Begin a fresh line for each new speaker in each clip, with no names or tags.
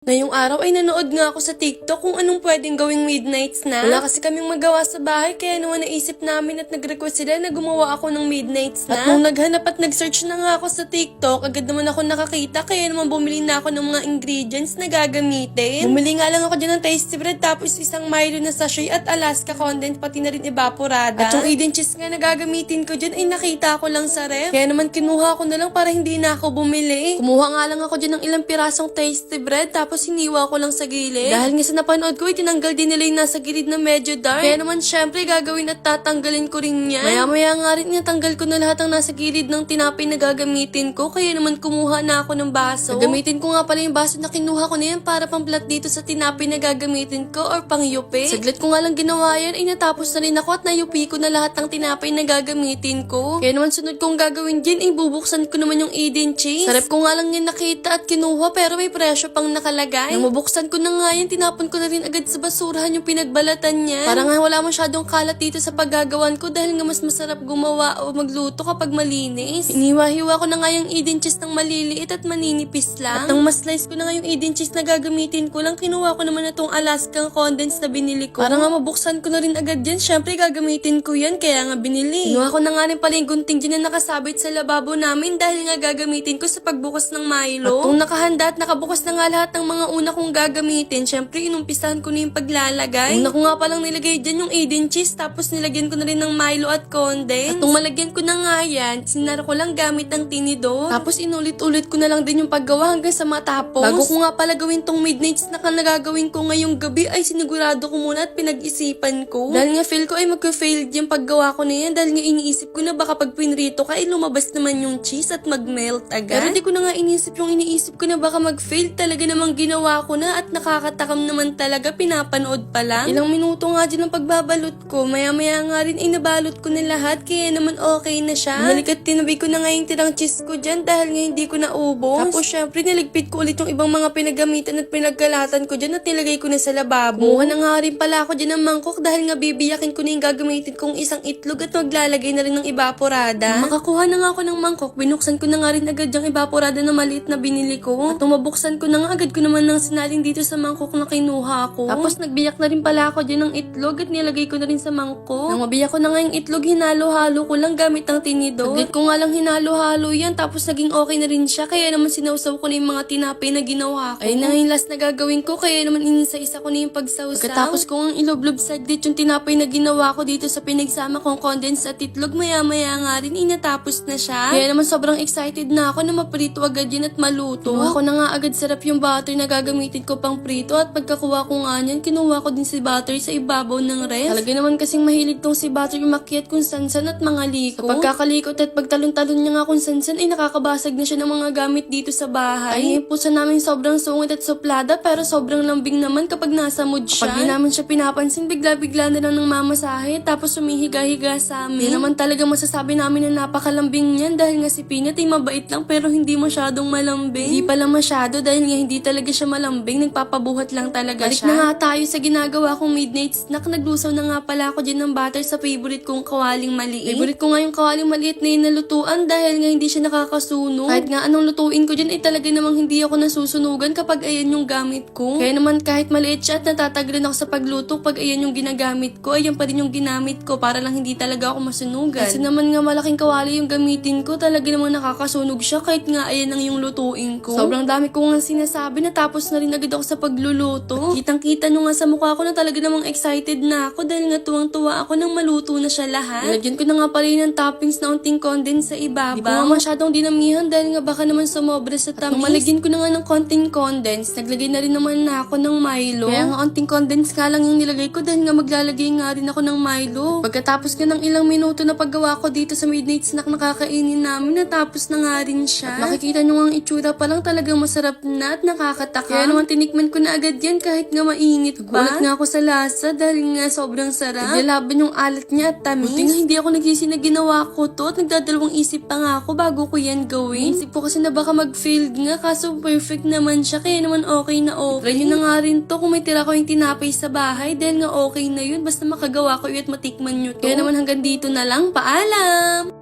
Ngayong araw ay nanood nga ako sa TikTok kung anong pwedeng gawing midnight snack. Wala kasi kaming magawa sa bahay kaya naman naisip namin at nag-request sila na gumawa ako ng midnight snack. At nung naghanap at nag-search na nga ako sa TikTok, agad naman ako nakakita kaya naman bumili na ako ng mga ingredients na gagamitin. Bumili nga lang ako dyan ng tasty bread tapos isang Milo na sachet at Alaska condensed pati na rin evaporada. At yung Eden cheese nga na gagamitin ko dyan ay nakita ko lang sa ref. Kaya naman kinuha ko na lang para hindi na ako bumili. Kumuha nga lang ako dyan ng ilang pirasong tasty bread tapos hiniwa ko lang sa gilid. Dahil nga sa napanood ko, tinanggal din nila yung nasa gilid na medyo dark. Kaya naman syempre gagawin at tatanggalin ko rin yan. Maya-maya nga rin tanggal ko na lahat ng nasa gilid ng tinapay na gagamitin ko. Kaya naman kumuha na ako ng baso. Gagamitin ko nga pala yung baso na kinuha ko na yan para pang-plat dito sa tinapay na gagamitin ko or pang-yupi. Saglit ko nga lang ginawa yan ay natapos na rin ako at nayupi ko na lahat ng tinapay na gagamitin ko. Kaya naman sunod kong gagawin dyan ay bubuksan ko naman yung Eden cheese. Sarap ko nga lang yan nakita at kinuha pero may presyo pang nakalagay. Nang mabuksan ko na nga yan, tinapon ko na rin agad sa basurahan yung pinagbalatan niya. Parang nga wala masyadong kalat dito sa paggagawan ko dahil nga mas masarap gumawa o magluto kapag malinis. Iniwa-hiwa ko na nga yung Eden cheese ng maliliit at maninipis lang. At nang mas-slice ko na nga yung Eden cheese na gagamitin ko lang, kinuha ko naman na tong Alaskan condensed na binili ko. Parang nga mabuksan ko na rin agad yan. Syempre gagamitin ko yan kaya nga binili. Kinuha ko na nga rin pala yung gunting dyan na nakasabit sa lababo namin dahil nga gagamitin ko sa pagbukas ng Milo. At kung nakahanda at nakabukas na nga lahat ng mga una kong gagamitin, syempre inumpisahan ko na yung paglalagay. Una ko nga palang nilagay dyan yung Eden cheese tapos nilagyan ko na rin ng Milo at condensed. At nung malagyan ko na nga yan, sinara ko lang gamit ng tinidor. Tapos inulit-ulit ko na lang din yung paggawa hanggang sa matapos. Bago ko nga pala gawin tong midnight snack na nagagawin ko ngayong gabi ay sinigurado ko muna at pinag-isipan ko. Dahil nga feel ko ay magka-failed yung paggawa ko na yan dahil nga iniisip ko na baka pag pinrito ka ay lumabas naman yung cheese at mag-melt agad. Pero di ko na nga iniisip yung iniisip ko na baka mag-fail, talaga namang ginawa ko na at nakakatakam naman talaga, pinapanood pa lang. Ilang minuto nga dyan ang pagbabalot ko, maya-maya nga rin ay nabalot ko na lahat kaya naman okay na siya. Nalikat tinabi ko na nga yung tirang cheese ko dyan dahil nga hindi ko naubos. Tapos syempre niligpit ko ulit yung ibang mga pinagamitan at pinagkalatan ko dyan at nilagay ko na sa lababo. Kumuha na nga rin pala ako dyan ng mangkok dahil nga bibiyakin ko na yung gagamitin kong isang itlog at maglalagay na rin ng evaporada. Makakuha na nga ako ng mangkok, binuksan ko na nga rin agad yung evaporada na maliit na binili ko. At nung mabuksan ko na nga agad ko naman ng sinalin dito sa mangkok na kinuha ko. Tapos nagbiyak na rin pala ako dyan ng itlog at nilagay ko na rin sa mangkok. Nang mabiyak ko na nga yung itlog, hinalo-halo ko lang gamit ng tinidor. Saglit ko nga lang hinalo-halo yan tapos naging okay na rin siya kaya naman sinawsaw ko na yung mga tinapay na ginawa ko. Ay na yung last na gagawin ko kaya naman inisa-isa ko na yung pagsawsaw. Pagkatapos ko ang iloblob saglit yung tinapay na ginawa ko dito sa pinagsama kong condensed at itlog, maya-maya nga rin inatapos na siya. Kaya naman sobrang excited na ako na maprito agad yun at maluto. Ako na nga agad sarap yung butter na gagamitin ko pang prito at pagkakuha ko nga niyan, kinuha ko din si butter sa ibabaw ng ref. Talaga naman kasing mahilig tong si butter umakyat kung sansan at mga liko. Sa pagkakalikot at pagtalon-talon niya nga kung sansan ay nakakabasag na siya ng mga gamit dito sa bahay. Ay pusa namin sobrang sungit at suplada pero sobrang lambing naman kapag nasa mood siya. Kapag di namin siya pinapansin, bigla-bigla na lang ng mamasahe tapos sumihiga-higa sa amin. Di naman talaga masasabi namin na napakalambing niyan dahil nga si Peanut ay mabait lang pero hindi masyadong malambing. Hindi pala masyado dahil nga hindi talaga siya malambing, nagpapabuhat lang talaga siya. Balik na nga tayo sa ginagawa kong midnight snack. Naglusaw na nga pala ako dyan ng butter sa favorite kong kawaling maliit. Favorite ko nga yung kawaling maliit na yung nalutuan dahil nga hindi siya nakakasunog. Kahit nga anong lutuin ko dyan ay talaga namang hindi ako nasusunugan kapag ayan yung gamit ko. Kaya naman kahit maliit siya at natatagalan ako sa pagluto, pag ayan yung ginagamit ko, ayan pa rin yung ginamit ko para lang hindi talaga ako masunugan. Kasi naman nga malaking kawali yung gamitin ko, talaga namang nakakasunog siya kahit nga ayan ang yung lutuin ko. Sobrang dami ko nga sinasabi na tapos na rin agad ako sa pagluluto. Kitang-kita nyo nga sa mukha ko na talaga namang excited na ako dahil nga tuwang-tuwa ako nang maluto na siya lahat. Nilagyan ko na nga pala yun ng toppings na unting condensed sa ibabaw. Di ko nga masyadong dinamihan dahil nga baka naman sumobra sa tamis. At nung malagyan ko na nga ng konting condensed, naglagay na rin naman na ako ng Milo. Kaya nga unting condensed nga lang yung nilagay ko dahil nga maglalagay nga rin ako ng Milo. Pagkatapos nga ng ilang minuto na paggawa ko dito sa midnight snack na kakainin namin, natapos na nga rin siya. At makikita nyo nga ang itsura pa lang talagang masarap na at nakakatakam. Kaya naman tinikman ko na agad yan kahit nga mainit pa. Gulat nga ako sa lasa dahil nga sobrang sarap. Naglalaban yung alat niya at tamis. Buti nga hindi ako nagsisi na ginawa ko to at nagdadalawang isip pa nga ako bago ko yan gawin. Isip ko kasi na baka mag-failed nga kaso perfect naman siya kaya naman okay na okay. Try nyo na nga rin to kung may tira ko yung tinapay sa bahay dahil nga okay na yun basta makagawa ko yun at matikman nyo to. Kaya naman hanggang dito na lang. Paalam!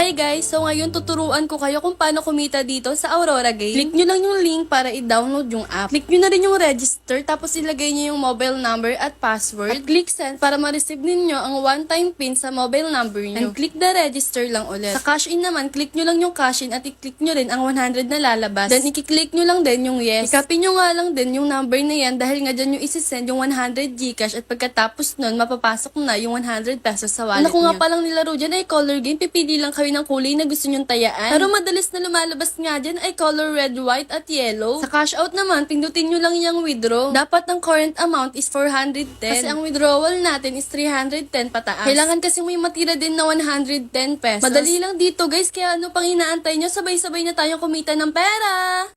Hi guys! So ngayon tuturuan ko kayo kung paano kumita dito sa Aurora Game. Click nyo lang yung link para i-download yung app. Click nyo na rin yung register tapos ilagay nyo yung mobile number at password. At click send para ma-receive ninyo ang one-time pin sa mobile number nyo. And click the register lang ulit. Sa cash in naman, click nyo lang yung cash in at i-click nyo rin ang 100 na lalabas. Then i-click nyo lang din yung yes. I-copy nyo nga lang din yung number na yan dahil nga dyan yung isi-send yung 100 Gcash at pagkatapos nun, mapapasok na yung 100 pesos sa wallet nyo. Ako nga palang nilaro dyan ay color game. Pipili lang kayo ng kulay na gusto nyong tayaan. Pero madalas na lumalabas nga dyan ay color red, white, at yellow. Sa cash out naman, pindutin nyo lang yung withdraw. Dapat ang current amount is 410. Kasi ang withdrawal natin is 310 pataas. Kailangan kasi may matira din na 110 pesos. Madali lang dito guys, kaya ano pang inaantay nyo, sabay-sabay na tayong kumita ng pera.